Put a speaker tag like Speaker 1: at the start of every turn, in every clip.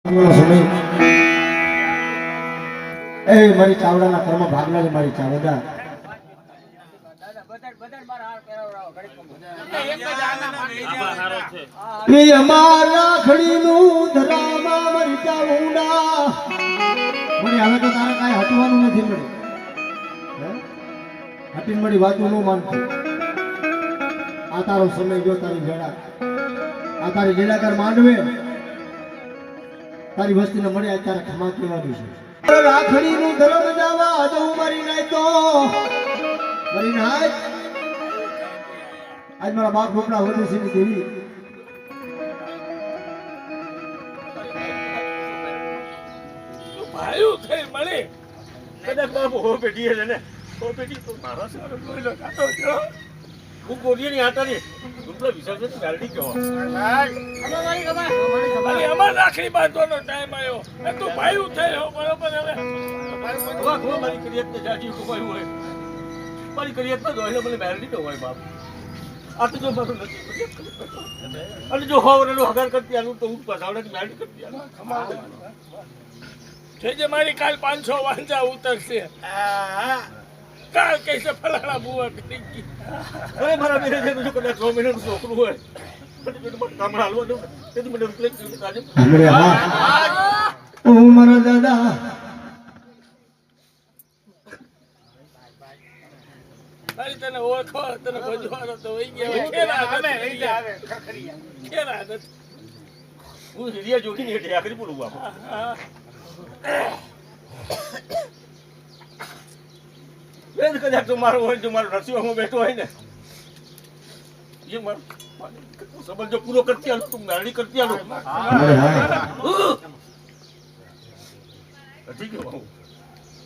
Speaker 1: એ મારી ચાવડાના કર્મ ભાગલા મારી ચાવડા અમારા ખડીનું ધરામાં મારી ચાવડા મને હવે તો તારે કાંઈ હટવાનું નથી મળી હટીને મારી વાતો ન માનતો આ તારો સમય જો તારી વેળા આ તારી જેલાકાર માંડવે તારી વસ્તીને મળે અત્યારે ખમા કહેવાનું છે રાખડીનું ધર્મ જાવા તો મારી નાય તો મારી નાય આજ મારા બાપ ઢોકળા વધુ છે દેવી
Speaker 2: ભાઈઓ થઈ મળે કદાચ બાપ હો બેટી છે ને હો બેટી તો મારો સારો કોઈ લો કાતો જો હું ગોડીની આટાની દુપલો વિસર્જન ગાડી કહો અરે અમાર રાખડી બાંધવાનો ટાઈમ આવ્યો એ તું ભાઈઓ થઈ હો બરોબર હવે વાહ મારી ક્રિયાત ને જાજી કોઈ હોય મારી ક્રિયાત ન હોય મને મેરડી તો હોય બાપ આ તો જો મારું નથી અને જો હોવરેલો હગાર કરતી આલું તો હું પાછાવડા મેરડી કરતી આલું જે મારી કાલ 500 વાંજા ઉતરશે કાલ કૈસે ફલાણા બુવા કરી ગઈ અરે મારા બેરે જે જો કદાચ 6 મહિનાનું છોકરું હોય કામ હાલવા દઉં તેથી મને રિપ્લેસ કરી કાજે
Speaker 1: ઓ મારા દાદા
Speaker 2: તારી તને ઓળખો તને બજવાનો તો વઈ ગયા ખેરા અમે લઈ આવે ખખરિયા ખેરા નથી હું રિયા જોગી ને આખરી બોલું બાપ વેદ કદાચ તો મારો હોય જો મારો રસીઓમાં બેઠો હોય ને એ મારો સમજ જો પૂરો કરતી આલો તું મેરડી કરતી આલો ઠીક છે હું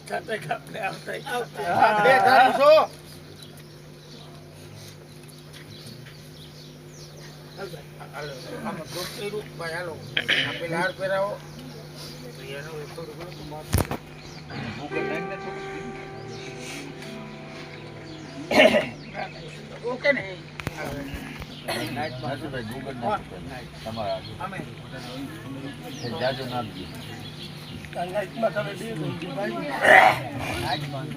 Speaker 2: ખાતે ખાતે આવતા બે ધારું છો આમ દોસ્તી રૂપ ભાઈ હાલો આપે લાડ પહેરાવો ઓકે ને નાઈટ માં ભાઈ ગૂગલ તમારા અમે જાજો નામ દી નાઈટ માં તમે દે દો ભાઈ નાઈટ માં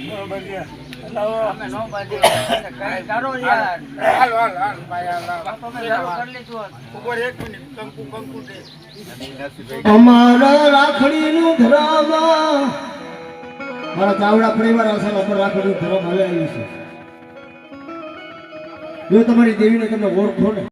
Speaker 2: નો બન્યા લાવો અમે નો બાજી કઈ કરો યાર હાલ હાલ હાલ ભાઈ હાલ બાપો મે કરી લીધું ઉપર 1 મિનિટ કંકુ દે
Speaker 1: અમારા રાખડીનું ધરામાં મારા ચાવડા પરિવાર અસલ ઉપર રાખડીનું ધરામ હવે આવ્યું છે જો તમારી દેવીને તમે ઓળખો ને